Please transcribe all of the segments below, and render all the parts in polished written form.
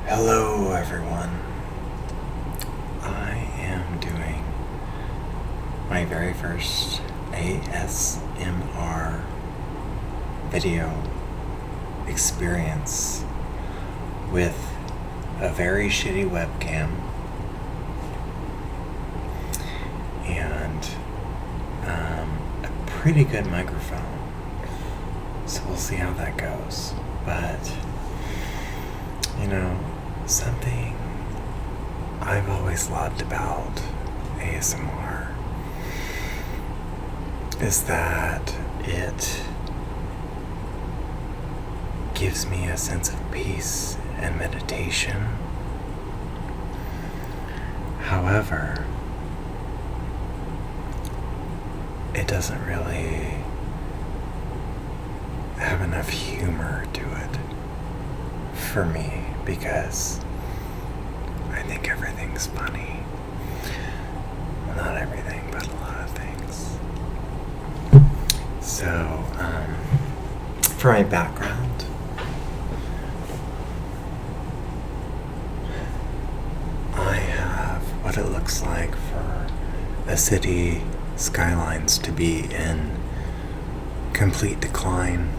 Hello everyone. I am doing my very first ASMR video experience with a very shitty webcam and a pretty good microphone. So we'll see how that goes. But something I've always loved about ASMR is that it gives me a sense of peace and meditation. However, it doesn't really have enough humor to it for me, because I think everything's funny. Well, not everything, but a lot of things. So, for my background, I have what it looks like for a city skylines to be in complete decline.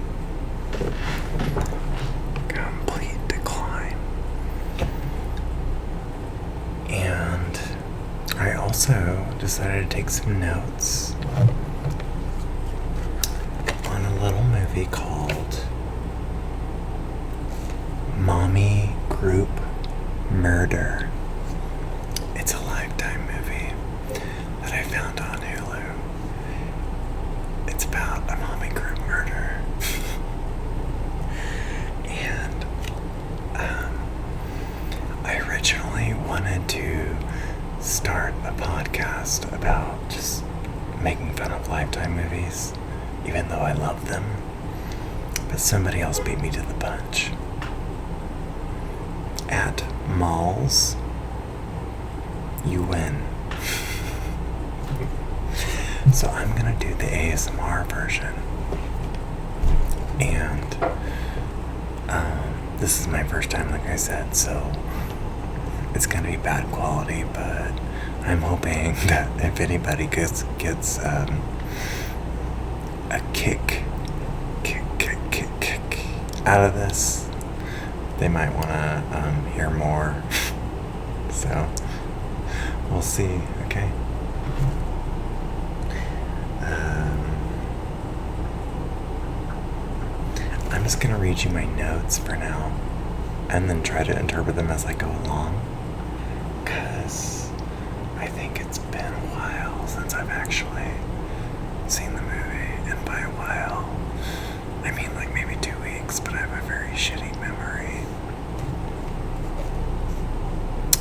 And I also decided to take some notes on a little movie called Mommy Group Murder. It's a Lifetime movie that I found on Hulu. It's about a mommy group murder. And I originally wanted to start a podcast about just making fun of Lifetime movies, even though I love them. But somebody else beat me to the punch. At malls, you win. So I'm gonna do the ASMR version. And this is my first time, like I said, so it's gonna be bad quality, but I'm hoping that if anybody gets a kick out of this, they might want to hear more. So we'll see. Okay. I'm just gonna read you my notes for now, and then try to interpret them as I go along, because I think it's been a while since I've actually seen the movie, and by a while, I mean like maybe 2 weeks, but I have a very shitty memory.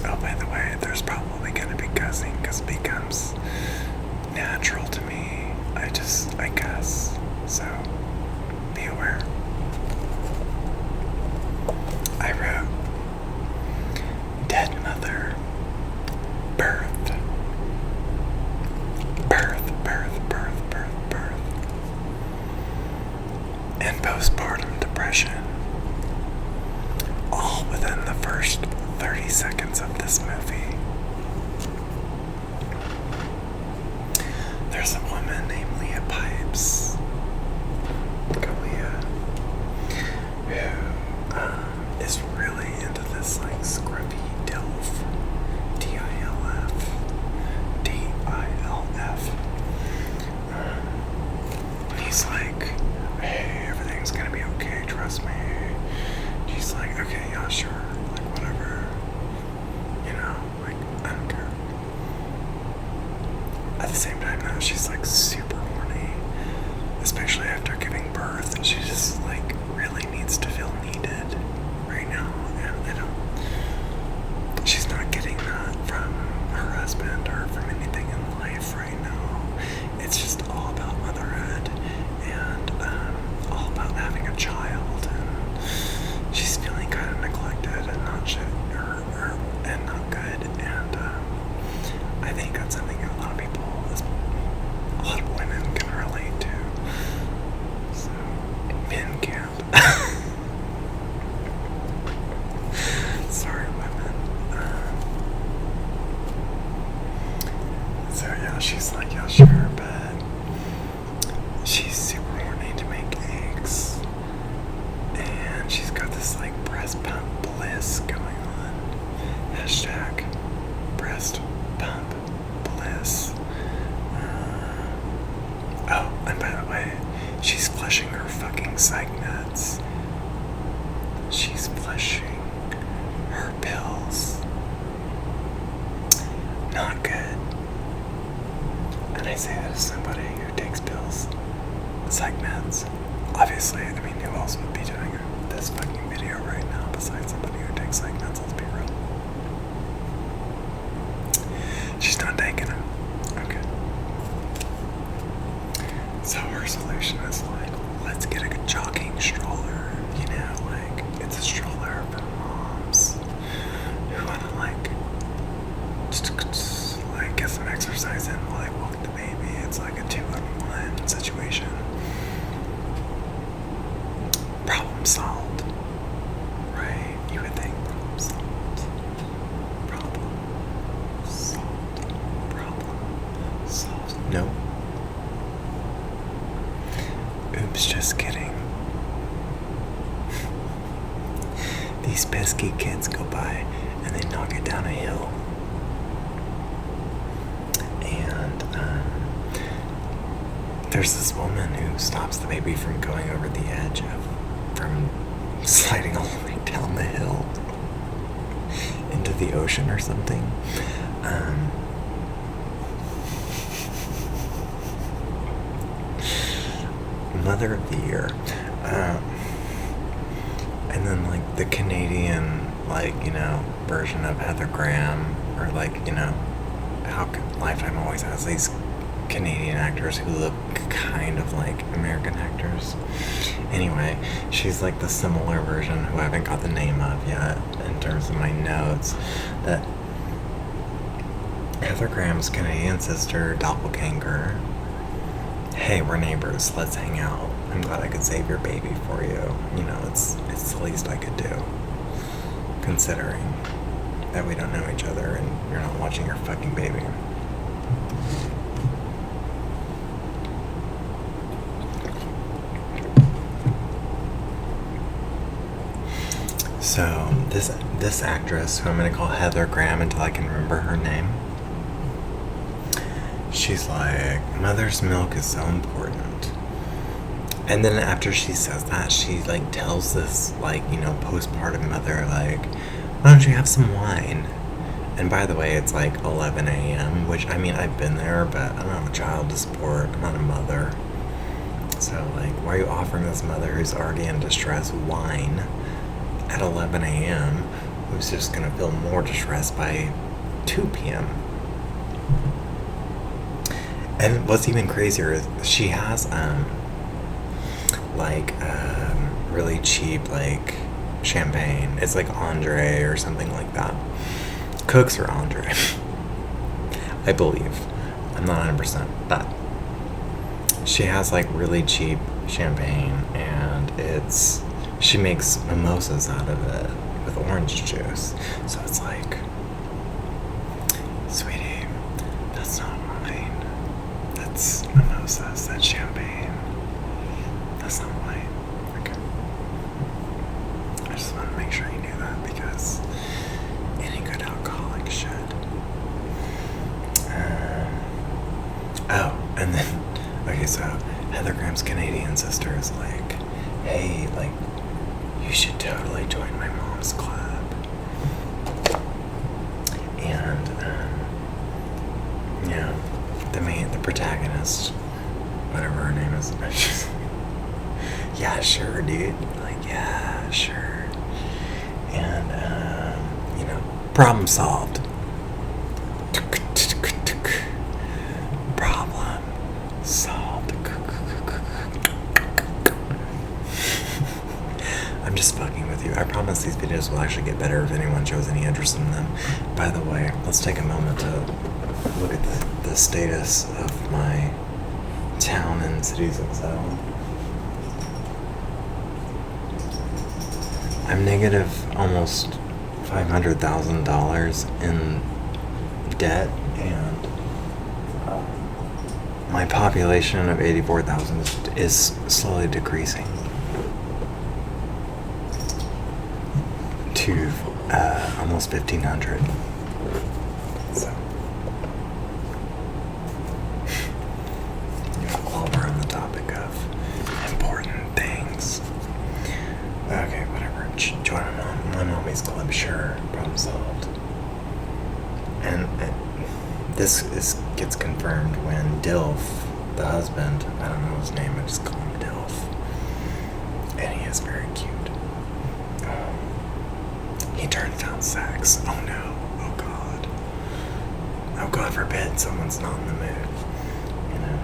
Oh, by the way, there's probably going to be cussing, because it becomes natural to me. I cuss, so be aware. I wrote, dead mother, birth, and postpartum depression, all within the first 30 seconds of this movie. There's a woman named Leah Pipes, who is really into this like scruffy DILF, DILF. And he's like, hey, everything's gonna be okay, trust me. She's like, okay, yeah, sure, like whatever, like I don't care. At the same time though, she's like super horny, especially after giving birth. She just like really needs to feel needed right now, and she's not getting that from her husband or from anything in life right now. It's just all about motherhood and all about having a child, and she's feeling kind of neglected and not shit and not good, and I think that's something a lot of people, a lot of women can relate to. So men can't. Sorry. taking psych meds. She's flushing her pills. Not good. And I say that as somebody who takes pills, psych meds. Obviously, I mean, who else would be doing this fucking video right now besides somebody who takes psych meds? Let's be real. She's not taking them. Okay. So her solution is like, let's get a jogging stroller. You know, like, it's a stroller for moms who want to like get some exercise in while they walk the baby. It's like a 2-in-1 situation. Problem solved. Right? You would think problem solved. Problem solved. Problem solved. No. Oops, just kidding. These pesky kids go by and they knock it down a hill. And there's this woman who stops the baby from going over the edge from sliding all the way down the hill into the ocean or something. Mother of the Year. And then like the Canadian, like, you know, version of Heather Graham, or like, you know, how Lifetime always has these Canadian actors who look kind of like American actors. Anyway, she's like the similar version who I haven't got the name of yet in terms of my notes. That Heather Graham's Canadian sister, doppelganger. Hey, we're neighbors, let's hang out. I'm glad I could save your baby for you. You know, it's the least I could do. Considering that we don't know each other and you're not watching your fucking baby. So, this actress, who I'm gonna call Heather Graham until I can remember her name, she's like, mother's milk is so important. And then after she says that, she like tells this, like, you know, postpartum mother, like, why don't you have some wine? And by the way, it's like 11 a.m., which, I mean, I've been there, but I don't have a child to support. I'm not a mother. So, like, why are you offering this mother who's already in distress wine at 11 a.m., who's just going to feel more distressed by 2 p.m.? And what's even crazier is she has, really cheap, like, champagne. It's like Andre or something like that. Cooks or Andre. I believe. I'm not 100%, but she has, like, really cheap champagne, and she makes mimosas out of it with orange juice. So it's like, sweetie, that's not wine. That's mimosas. That's champagne. That's not wine. Okay. I just want to make sure you knew that, because any good alcoholic should. And then, okay, so Heather Graham's Canadian sister is like, hey, like, you should totally join my mom's club. And, yeah, the protagonist, whatever her name is, she's like, yeah, sure, dude. Like, yeah, sure. And, you know, problem solved. Problem solved. I'm just fucking with you. I promise these videos will actually get better if anyone shows any interest in them. By the way, let's take a moment to look at the status of my town and cities exile. I'm negative almost $500,000 in debt, and my population of 84,000 is slowly decreasing to almost 1,500. So, while we're on the topic of important things, gets confirmed when Dilf, the husband, I don't know his name, I just call him Dilf, and he is very cute. He turns down sex. Oh no. Oh god. Oh god forbid someone's not in the mood. You know.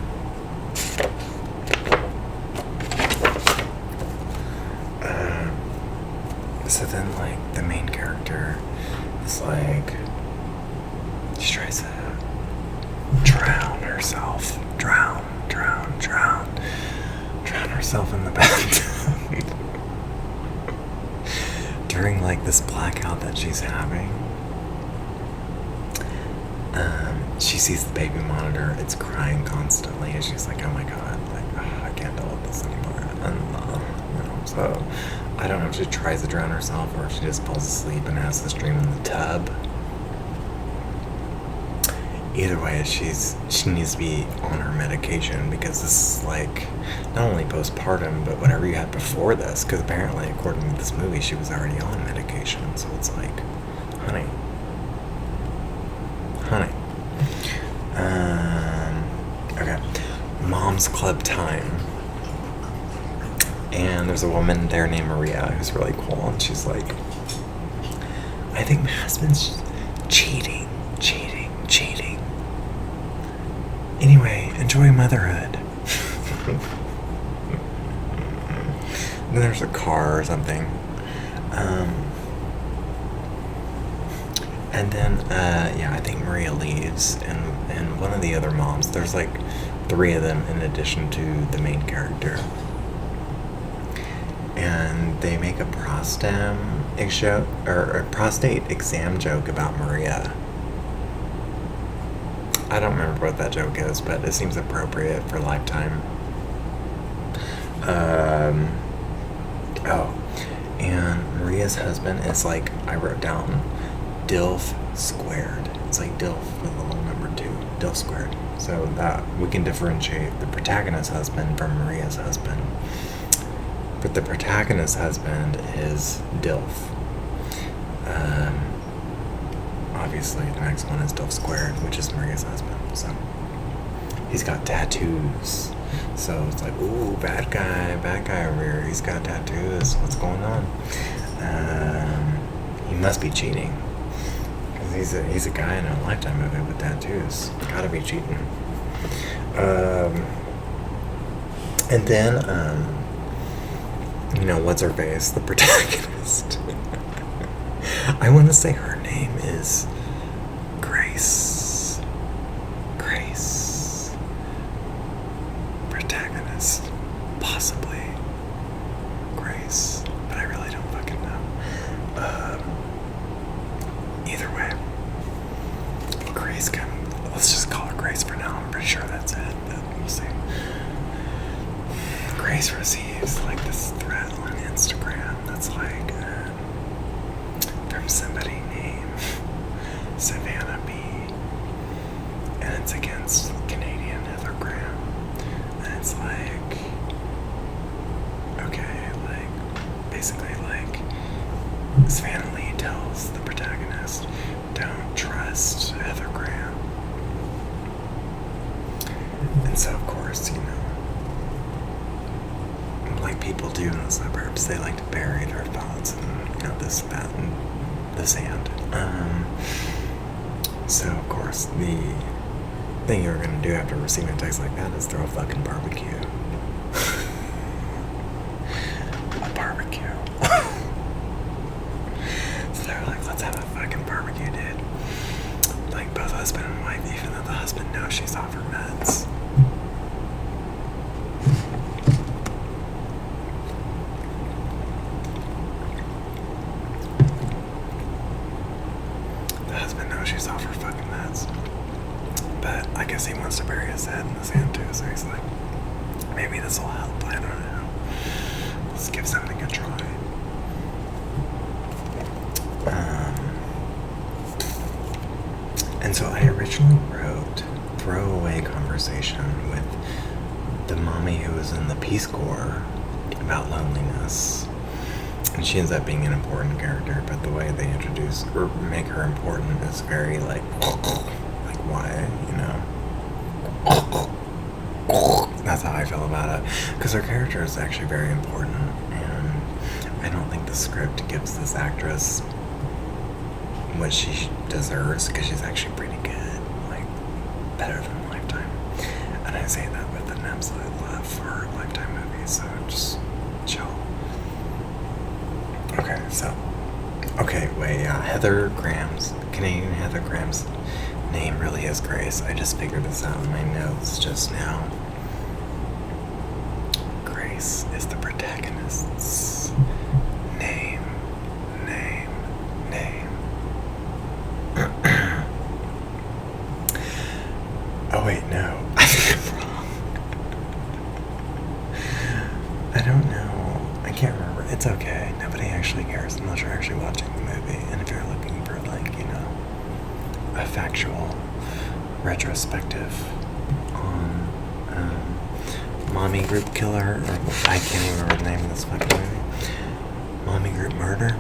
So then, like, the main character is like, she tries to drown herself. Drown herself in the bathtub. During, like, this blackout that she's having, she sees the baby monitor. It's crying constantly, and she's like, oh my god, like, I can't deal with this anymore. And, so I don't know if she tries to drown herself or if she just falls asleep and has this dream in the tub. Either way, she needs to be on her medication, because this is like not only postpartum, but whatever you had before this, because apparently, according to this movie, she was already on medication. So it's like, honey. Okay. Mom's Club time. And there's a woman there named Maria who's really cool, and she's like, I think my husband's cheating. Anyway, enjoy motherhood. Then there's a car or something. And then, I think Maria leaves, and one of the other moms, there's like 3 of them in addition to the main character. And they make a prostate exam joke about Maria. I don't remember what that joke is, but it seems appropriate for Lifetime. And Maria's husband is like, I wrote down, DILF squared. It's like DILF with a little number 2, DILF squared. So that we can differentiate the protagonist's husband from Maria's husband. But the protagonist's husband is DILF. Obviously, the next one is DILF squared, which is Maria's husband. So he's got tattoos. So it's like, ooh, bad guy over here. He's got tattoos. What's going on? He must be cheating, because he's a guy in a Lifetime movie with tattoos. Gotta be cheating. And then, what's her face? The protagonist. I want to say her name is Grace. Protagonist. Possibly Grace. But I really don't fucking know. Either way. Grace let's just call her Grace for now. I'm pretty sure that's it. But we'll see. Grace receives like this threat on Instagram that's like from somebody named Savannah B, and it's against Canadian Heather Graham, and it's like, okay, like basically like Savannah Lee tells the protagonist, don't trust Heather Graham, and so of course, like people do in the suburbs, they like to bury their thoughts in, this, that, and the sand. So of course, the thing you're gonna do after receiving a text like that is throw a fucking barbecue. A barbecue. So they're like, let's have a fucking barbecue, dude. Like both husband and wife, even though the husband knows she's off her meds. She's off her fucking meds. But I guess he wants to bury his head in the sand too, so he's like, maybe this will help, I don't know. Let's give something a try. And so I originally wrote throwaway conversation with the mommy who was in the Peace Corps about loneliness. And she ends up being an important character, but the way they introduce or make her important is very like why, you know? That's how I feel about it. Because her character is actually very important, and I don't think the script gives this actress what she deserves, because she's actually pretty good. Like, better than Lifetime. And I say that with an absolute love for Lifetime movies, so just chill. Okay, so. Okay, wait, yeah. Canadian Heather Graham's name really is Grace. I just figured this out in my notes just now. Grace is the protagonist's name. Oh, wait, no. I think I'm wrong. I don't know. I can't remember. It's okay. Nobody actually cares unless you're actually watching the movie. And if you're looking for, like, you know, a factual retrospective on Mommy Group Killer, or I can't even remember the name of this fucking movie. Mommy Group Murder.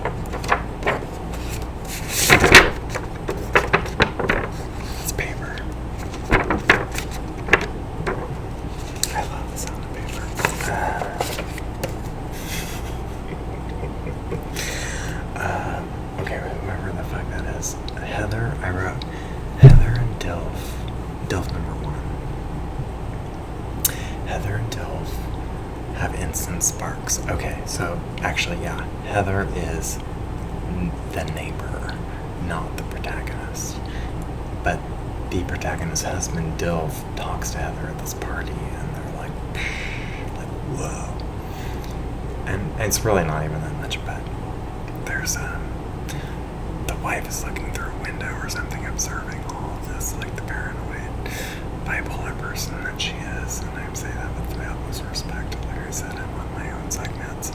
It's paper. I love the sound of paper. Okay, whoever the fuck that is. Heather, I wrote Heather and Dilf number 1. Heather and Dilf have instant sparks. Okay, so actually, yeah, Heather is the neighbor, not the protagonist. But the protagonist's husband, Dilf, talks to Heather at this party, and they're like, whoa. And it's really not even that much, but there's the wife is looking through a window or something, observing all of this, like the paranoid, bipolar person that she is. And I say that with the utmost respect. Like I said, I'm on my own segments.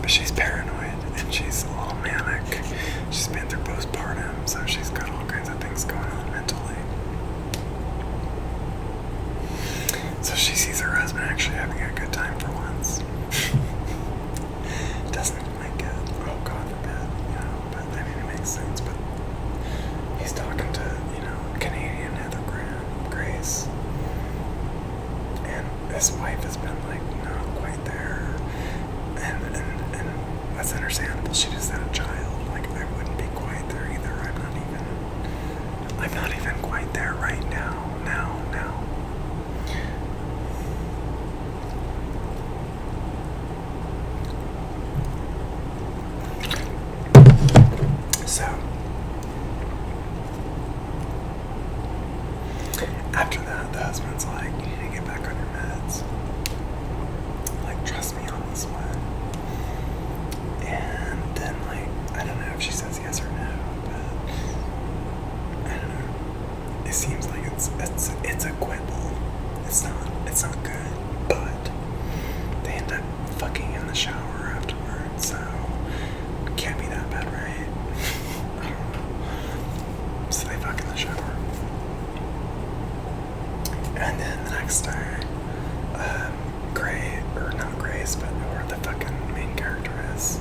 But she's paranoid, and she's a little manic. She's been through postpartum, so she's got all kinds of things going on mentally. So she sees her husband actually having a good time for once. Doesn't like it. Oh, God forbid, you know. But I mean, it makes sense. But he's talking to, you know, Canadian Heather Grace, and his wife has been like not quite there, and that's understandable. She just had a child. Like, I wouldn't be quite there either. I'm not even quite there right now. So, after that, the husband's like, you need to get back on your meds. Like, trust me on this one. And then, like, I don't know if she says yes or no, but I don't know. It seems like it's a quibble. It's not good, but they end up fucking in the shower afterwards, so it can't be that bad, right? I don't know. So they fuck in the shower. And then the next day, Grace, but whoever the fucking main character is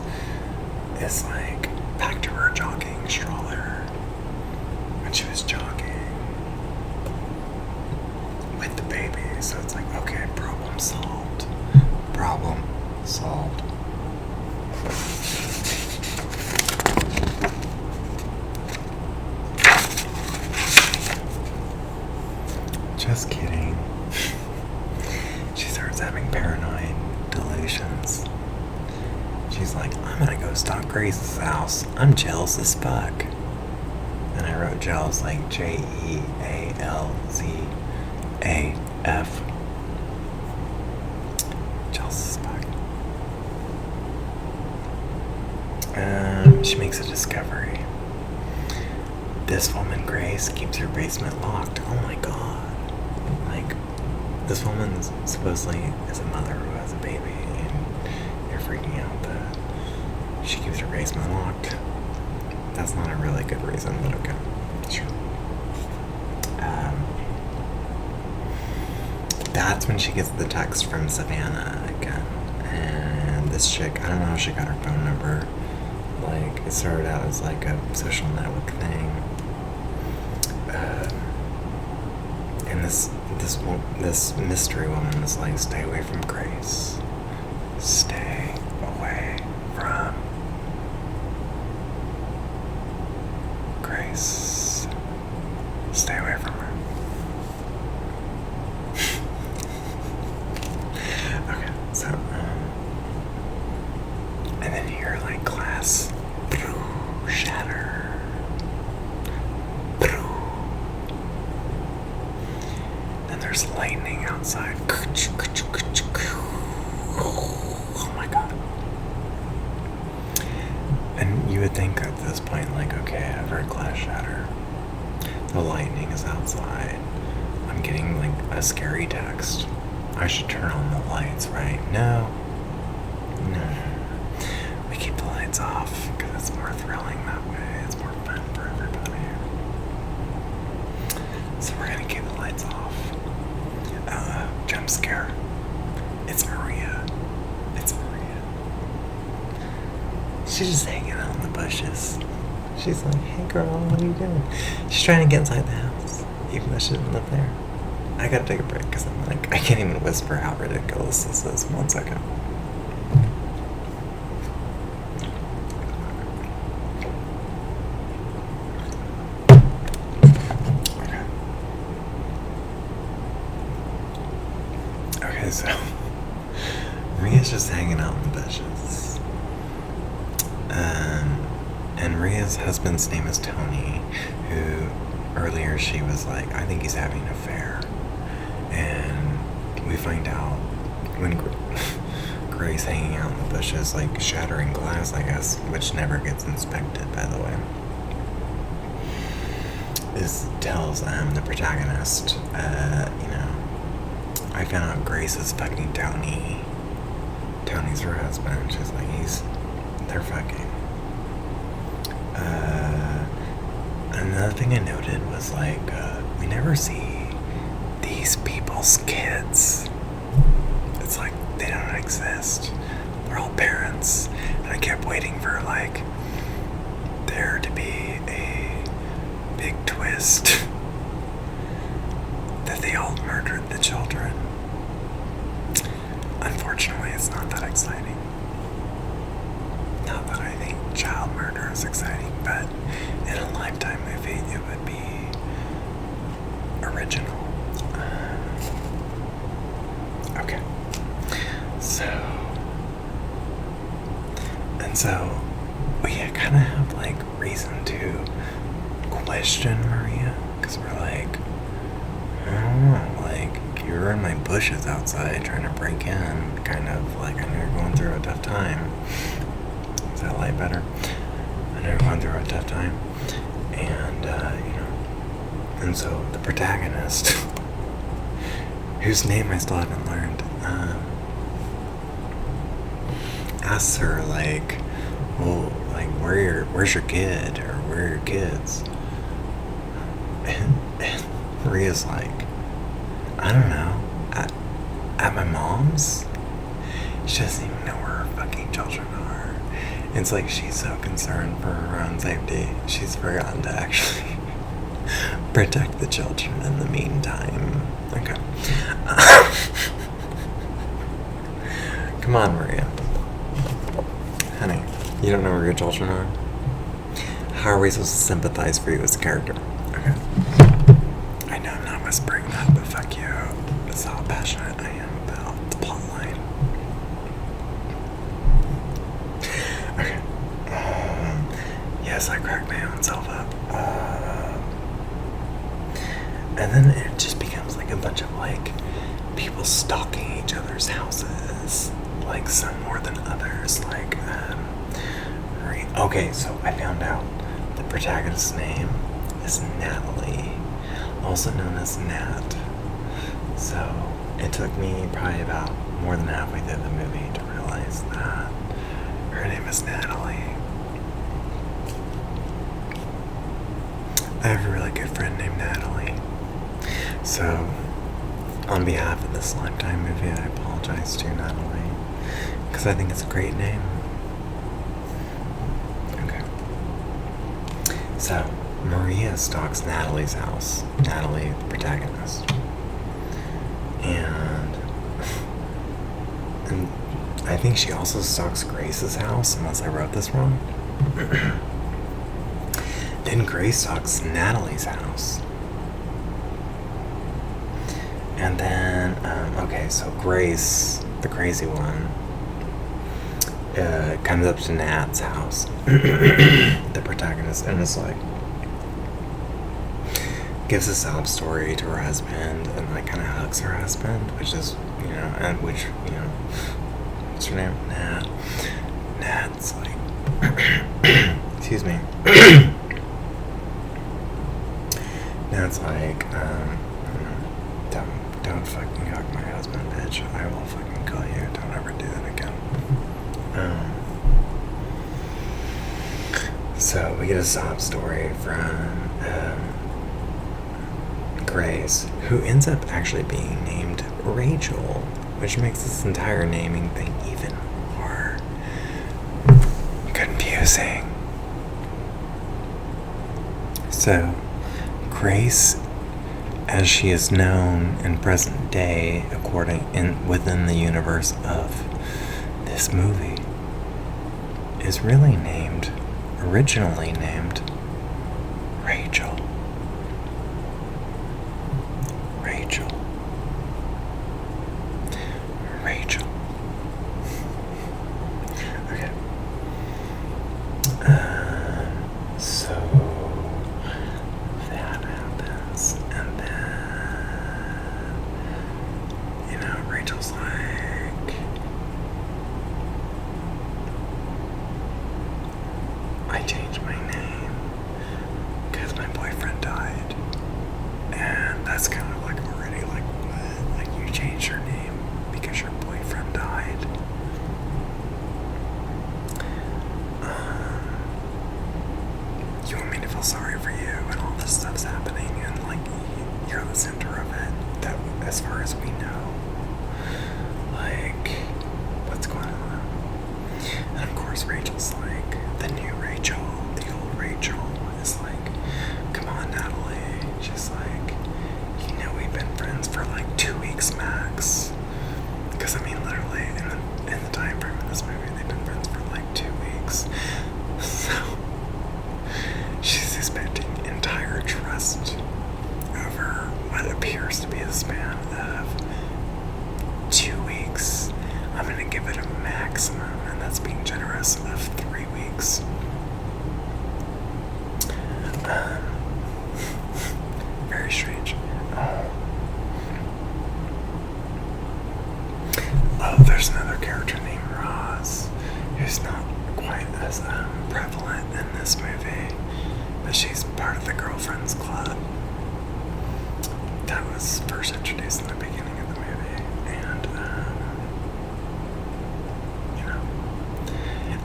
like back to her jogging stroller when she was jogging with the baby. So it's like, okay, problem solved. Just kidding. She starts having paranoid delusions. She's like, I'm gonna go stalk Grace's house. I'm jealous as fuck. And I wrote jealous like Jealzaf. Jealous as fuck. She makes a discovery. This woman, Grace, keeps her basement locked. Oh my god. Like, this woman supposedly is a mother who has a baby, and you're freaking out that she keeps her basement locked. That's not a really good reason, but okay. Sure. That's when she gets the text from Savannah again. And this chick, I don't know how she got her phone number. Like, it started out as like a social network thing. And this mystery woman is like, stay away from Grace. Stay away from Grace. Stay away from her. Okay, so, and then here, like, glass shatter. Then there's lightning outside. Oh my god. And you would think at this point, like, okay, I've heard glass shatter. The lightning is outside. I'm getting, like, a scary text. I should turn on the lights, right? No. We keep the lights off because it's more thrilling that way. It's more fun for everybody. So we're gonna keep the lights off. Jump scare. It's Maria. She's just hanging out in the bushes. She's like, hey girl, what are you doing? She's trying to get inside the house, even though she doesn't live there. I gotta take a break because I'm like, I can't even whisper how ridiculous this is. 1 second. Okay, so Maria's just hanging out in the bushes. And Maria's husband's name is Tony, who earlier she was like, I think he's having an affair. And we find out when Grace hanging out in the bushes, like shattering glass, I guess, which never gets inspected, by the way, tells the protagonist, I found out Grace is fucking Tony. Tony's her husband. She's like, they're fucking. Another thing I noted was like, we never see these people's kids. It's like they don't exist. They're all parents. And I kept waiting for like there to be a big twist that they all murdered the children. Unfortunately, it's not that exciting. Not that I think child murder is exciting, but in a Lifetime movie, it would be original. Okay. So we kind of have like reason to question Maria, because we're like, I don't know, like, you're in my bushes outside trying to break in, kind of like, I know you're going through a tough time. Is that light better? I know you're going through a tough time. And, and so the protagonist, whose name I still haven't learned, asks her, like, well, like, where's your kid, or where are your kids? And Maria's like, I don't know, at my mom's? She doesn't even know where her fucking children are. It's like she's so concerned for her own safety, she's forgotten to actually protect the children in the meantime. Okay. Come on, Maria. Honey, you don't know where your children are? How are we supposed to sympathize for you as a character? Okay. I know I'm not whispering that, but fuck you. That's how passionate I am about the plot line. Okay. Yes, I cracked my own self up. And then it just becomes like a bunch of like people stalking each other's houses. Like some more than others. Like, okay, so I found out the protagonist's name is Natalie, also known as Nat. So it took me probably about more than halfway through the movie to realize that her name is Natalie. I have a really good friend named Natalie. So, on behalf of this Lifetime movie, I apologize to Natalie, because I think it's a great name. Okay. So, Maria stalks Natalie's house. Natalie, the protagonist. And I think she also stalks Grace's house, unless I wrote this wrong. Then Grace stalks Natalie's house. And then, okay, so Grace, the crazy one, comes up to Nat's house, the protagonist, and is like, gives a sob story to her husband, and like kind of hugs her husband, which is, what's her name? Nat. Nat's like, excuse me. Nat's like, don't fucking hug my husband, bitch. I will fucking kill you. Don't ever do that again. So we get a sob story from Grace, who ends up actually being named Rachel, which makes this entire naming thing even more confusing. So, Grace, as she is known in present day, within the universe of this movie, is really originally named Rachel. Okay. So that happens, and then, Rachel's like, I changed my name because my boyfriend died. And that's kind of like already like, what? Like, you changed your name because your boyfriend died. You want me to feel sorry for you and all this stuff's happening, and like, you're the center of it, that as far as we know. Like, what's going on? And of course Rachel's like, the new Rachel, the old Rachel is like, come on, Natalie. She's like, we've been friends for like 2 weeks max. Because I mean, literally, in the time frame of this movie, they've been friends for like 2 weeks. So she's expecting entire trust over what appears to be the span of 2 weeks. I'm gonna give it a maximum, and that's being generous, of 3 weeks. Very strange. Oh, there's another character named Roz, who's not quite as prevalent in this movie, but she's part of the Girlfriends Club. That was first introduced in the beginning of the movie, and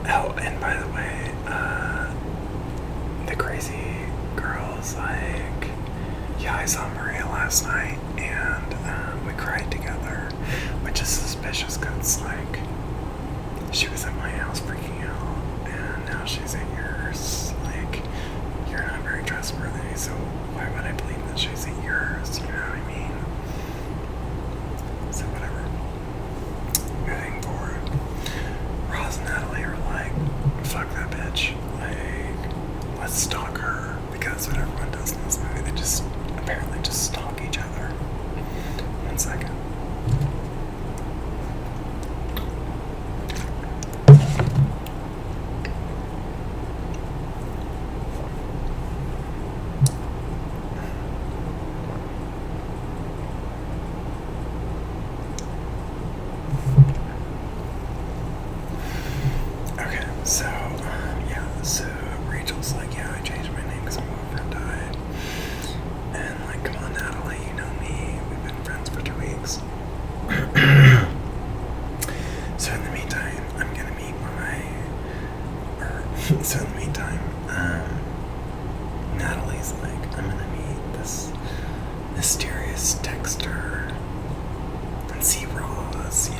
oh, and by the way, the crazy girl's like, yeah, I saw Maria last night, and we cried together, which is suspicious because, like, she was at my house freaking out, and now she's at yours. Like, you're not very trustworthy, so why would I believe that she's at yours? You know what I mean? So whatever. Moving forward, Roz and Natalie are like, fuck that bitch. Like, let's stalk her, because what everyone does in this movie, they just apparently just stalk each other. 1 second. Okay, so Rachel's like, yeah, I changed my name because my boyfriend died. And like, come on, Natalie, you know me. We've been friends for 2 weeks. So in the meantime, I'm gonna meet so in the meantime, Natalie's like, I'm gonna meet this mysterious texter and see Roz,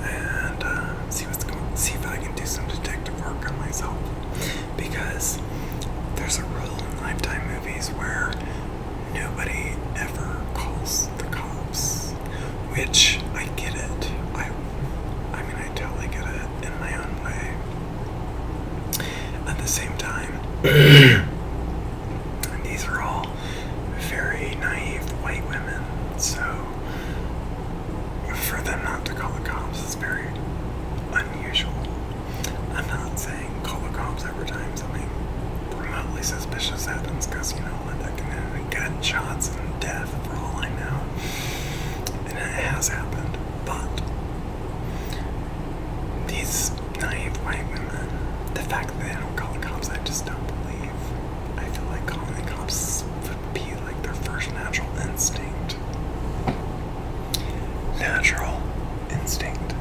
and see if I can do some detective work on myself, because there's a rule in Lifetime movies where nobody ever calls the cops. white women, the fact that they don't call the cops, I just don't believe. I feel like calling the cops would be like their first natural instinct. Natural instinct.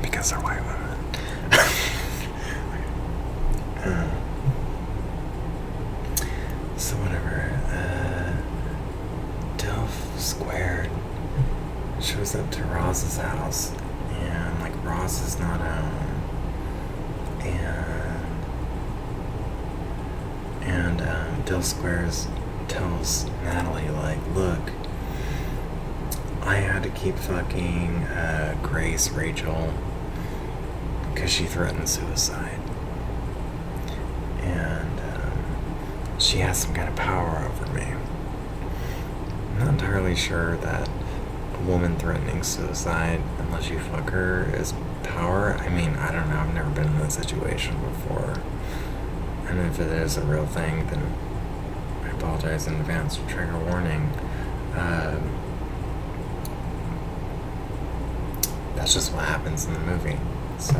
Because they're white women. So whatever. Dilf Squared shows up to Roz's house, and like Roz is not home, and Dilf Squares tells Natalie, like, look, I had to keep fucking Grace Rachel because she threatened suicide, and she has some kind of power over me. I'm not entirely sure that a woman threatening suicide, unless you fuck her, is power. I mean, I don't know. I've never been in that situation before. And if it is a real thing, then I apologize in advance. Trigger warning. That's just what happens in the movie. So,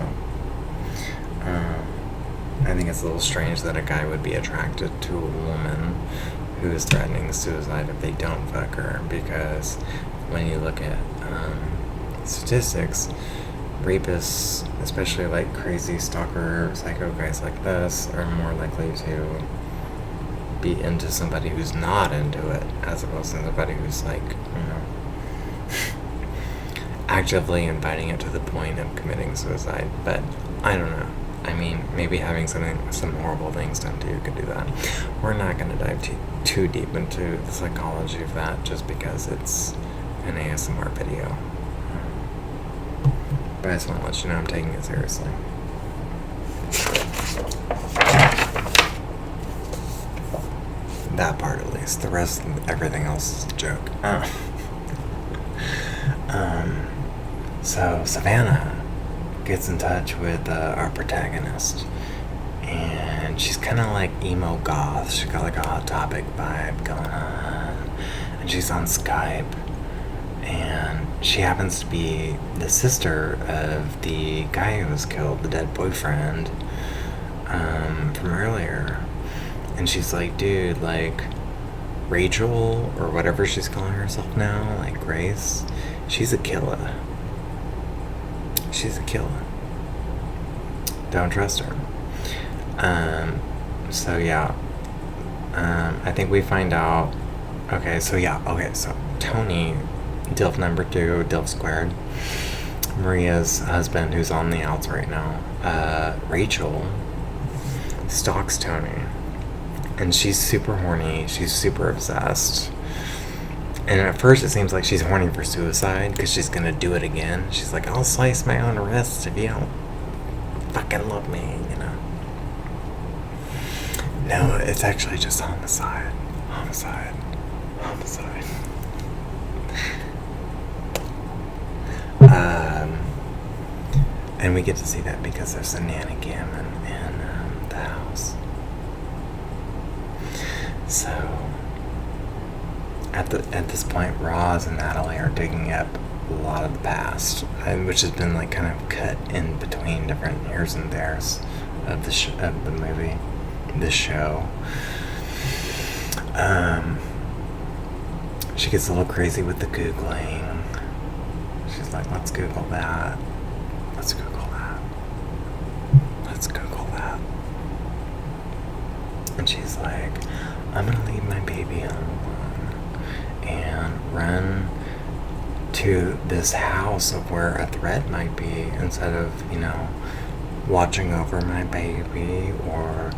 I think it's a little strange that a guy would be attracted to a woman who is threatening suicide if they don't fuck her, because when you look at statistics, rapists, especially like crazy stalker, psycho guys like this, are more likely to be into somebody who's not into it, as opposed to somebody who's like, actively inviting it to the point of committing suicide. But I don't know. I mean, maybe having some horrible things done to you could do that. We're not going to dive too deep into the psychology of that just because it's an ASMR video. But I just want to let you know I'm taking it seriously. That part at least. The rest, everything else is a joke. So Savannah gets in touch with our protagonist, and she's kind of like emo goth. She got like a Hot Topic vibe going on, and she's on Skype, and she happens to be the sister of the guy who was killed, the dead boyfriend from earlier. And she's like, dude, like Rachel or whatever she's calling herself now, like Grace, she's a killer. She's a killer. Don't trust her. So yeah. I think we find out. So Tony, Dilf number 2, Dilf Squared, Maria's husband, who's on the outs right now. Rachel stalks Tony, and she's super horny. She's super obsessed. And at first it seems like she's horny for suicide because she's gonna do it again. She's like, I'll slice my own wrist if you don't fucking love me, you know. No, it's actually just homicide. Homicide. Homicide. And we get to see that because there's a nanny cam in the house. So at this point, Roz and Natalie are digging up a lot of the past, which has been like kind of cut in between different here's and there's of the movie, this show. She gets a little crazy with the Googling. She's like, let's Google that. Let's Google that. Let's Google that. And she's like, I'm gonna leave my baby home and run to this house of where a threat might be, instead of, watching over my baby or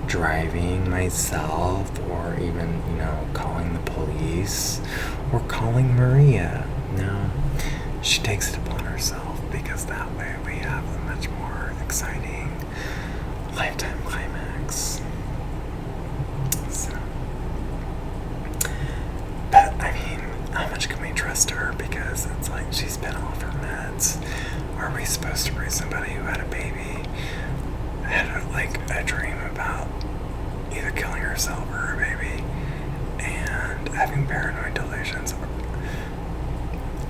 driving myself or even, calling the police or calling Maria. No, she takes it upon herself because that way we have a much more exciting lifetime climax. So, but I mean, how much can we trust her? Because it's like she's been off her meds. Are we supposed to bring somebody who had a baby, had a dream about either killing herself or her baby, and having paranoid delusions?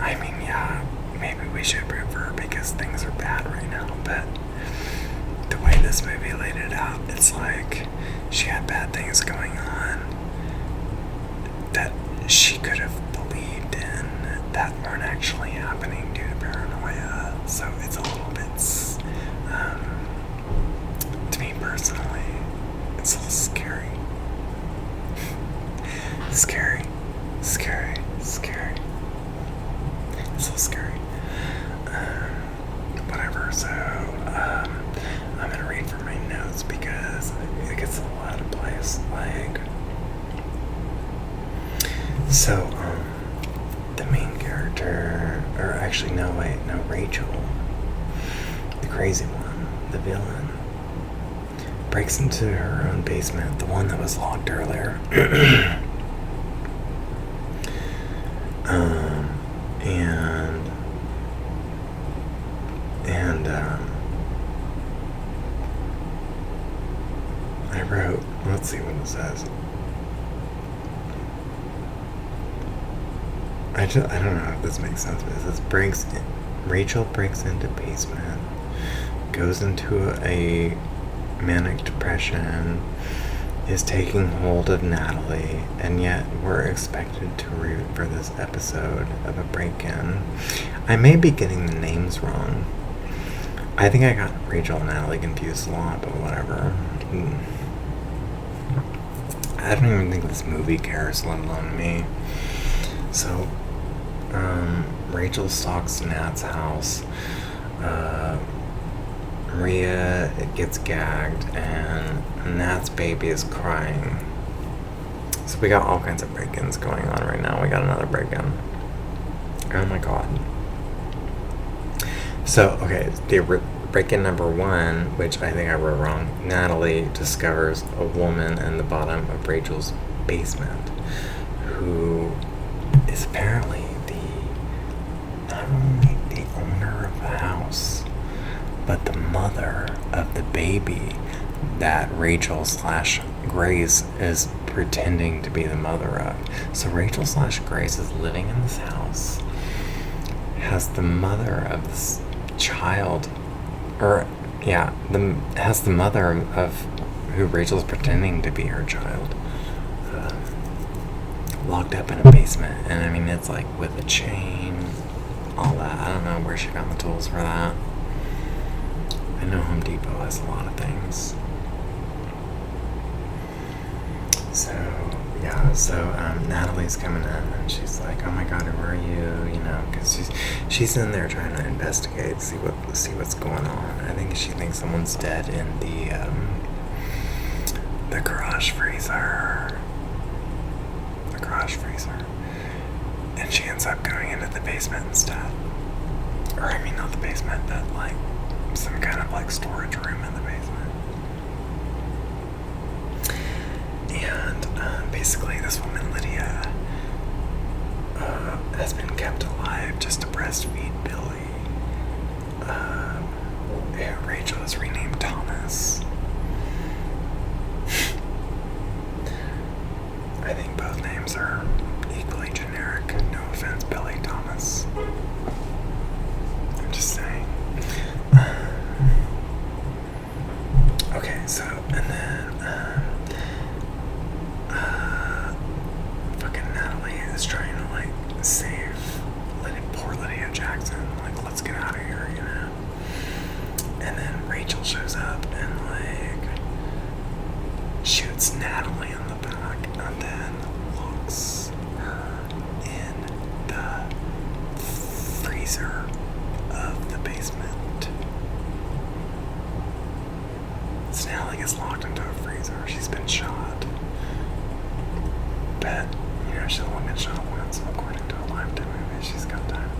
I mean, yeah, maybe we should root for her because things are bad right now, but the way this movie laid it out, it's like she had bad things going on that she could have believed in that weren't actually happening due to paranoia. So it's a little bit, to me personally, it's a little scary. Scary. It's a little scary. Whatever, so I'm gonna read from my notes because it gets a lot of place. So, the main character, or actually, no, Rachel, the crazy one, the villain, breaks into her own basement, the one that was locked earlier. I wrote, let's see what it says. I don't know if this makes sense, but it says Rachel breaks into basement, goes into a manic depression, is taking hold of Natalie, and yet we're expected to root for this episode of a break-in. I may be getting the names wrong. I think I got Rachel and Natalie confused a lot, but whatever. I don't even think this movie cares, let alone me. So, Rachel stalks Nat's house. Maria gets gagged, and Nat's baby is crying. So we got all kinds of break-ins going on right now. We got another break-in. Oh my god. So, okay, the break-in number 1, which I think I wrote wrong. Natalie discovers a woman in the bottom of Rachel's basement who is apparently not only the owner of the house, but the mother of the baby that Rachel / Grace is pretending to be the mother of. So Rachel / Grace is living in this house, has the mother of this child, has the mother of who Rachel's pretending to be her child, locked up in a basement. And I mean, it's like with a chain, all that. I don't know where she got the tools for that. I know Home Depot has a lot of things. So Natalie's coming in and she's like, "Oh my God, who are you?" You know, because she's in there trying to investigate, see what's going on. I think she thinks someone's dead in the garage freezer. And she ends up going into the basement instead. Or I mean, not the basement, but like some kind of like storage room in the basement. And basically this woman, Lydia, has been kept alive just to breastfeed Billy. Rachel has renamed Thomas. I think both names are equally generic. No offense, Billy, Thomas. I'm just saying. Okay, so, and then, fucking Natalie is trying to, like, save poor Lydia Jackson. Like, let's get out of here, you know? And then Rachel shows up and, like, shoots Natalie in the back and then locks her in the freezer of the basement. So Natalie gets locked into a freezer. She's been shot. But, you know, she's only been shot once, according to a Lifetime movie. She's got time.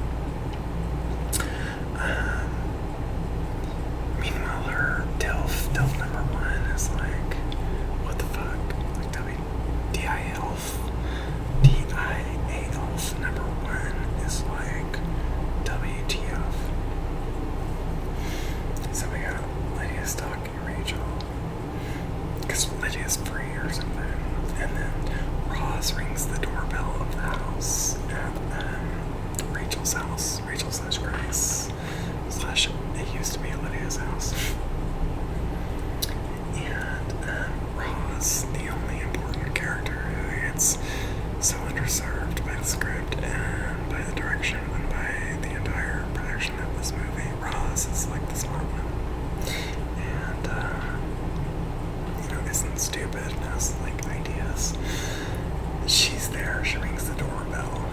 Meanwhile, her DILF number 1 is like, what the fuck? Like DIALF number 1 is like WTF. So we got Lydia stalking Rachel because Lydia's free or something, and then Ross rings the doorbell of the house at Rachel's house. house. Rachel/Grace. It used to be Lydia's house. And Roz, the only important character who gets so underserved by the script and by the direction and by the entire production of this movie. Roz is like the smart one. And, isn't stupid and has like ideas. She's there, she rings the doorbell.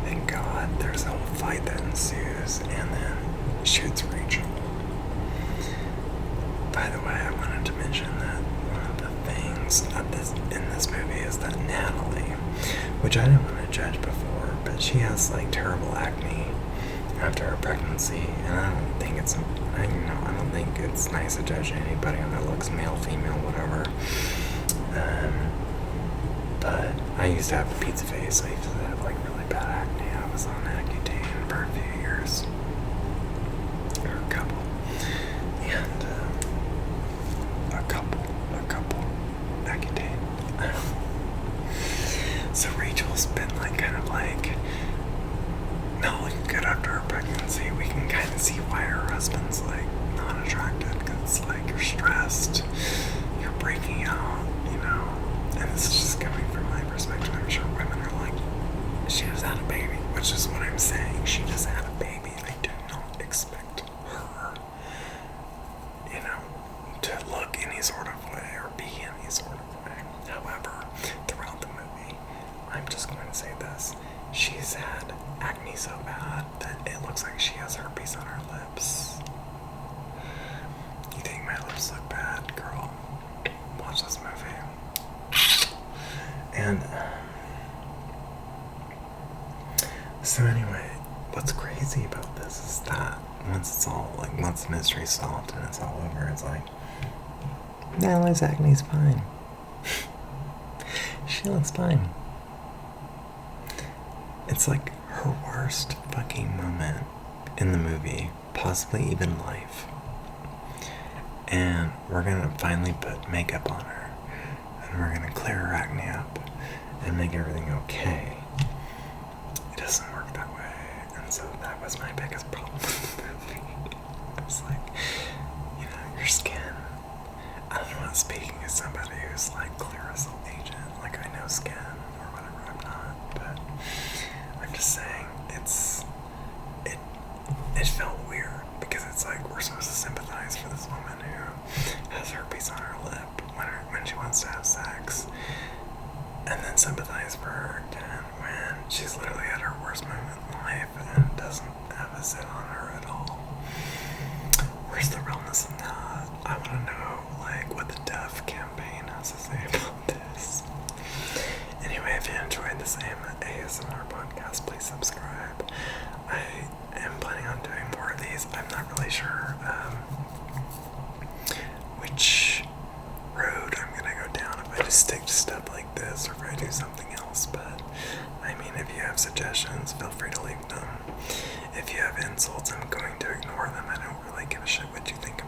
Thank God, there's a whole fight that ensues and then shoots Rachel. By the way, I wanted to mention that one of the things in this movie is that Natalie, which I didn't want to judge before, but she has like terrible acne after her pregnancy, and I don't think it's nice to judge anybody on their looks, male, female, whatever. But I used to have a pizza face, so I used to have like really bad acne. I was on Accutane for a few years, or a couple, and a couple Accutane. So Rachel's been like kind of like not looking good after her pregnancy. We can kind of see why her husband's like not attracted, because it's like you're stressed, you're breaking out, and this is just coming from my perspective. I'm sure women are like, she just had a baby, which is what I'm saying. She just had a baby. I do not expect her, to look any sort of way or be any sort of way. However, throughout the movie, I'm just going to say this. She's had acne so bad that it looks like she has herpes on her lips. You think my lips look bad, girl? Watch this movie. And so anyway, what's crazy about this is that once the mystery's solved and it's all over, it's like, Natalie's acne's fine. She looks fine. It's like her worst fucking moment in the movie, possibly even life. And we're gonna finally put makeup on her, and we're gonna clear her acne up and make everything okay. It doesn't work that way, and so that was my biggest problem with the movie. I was like, your skin. I don't know, I'm speaking as somebody who's like Clarisol agent, like I know skin or whatever. I'm not, but I'm just saying it felt weird, because it's like we're supposed to sympathize for this woman who has herpes on her lip when she wants to have sex, and then sympathize for her again when she's literally at her worst moment in life and doesn't have a zit on her at all. Where's the realness in that? I want to know what the Deaf campaign has to say about this. Anyway, if you enjoyed this ASMR podcast, please subscribe. I am planning on doing more of these. I'm not really sure which road I'm going to go down, if I just stick to stuff like this or if I do something else. But I mean, if you have suggestions, feel free to leave them. If you have insults, I'm going to ignore them. I don't really give a shit what you think about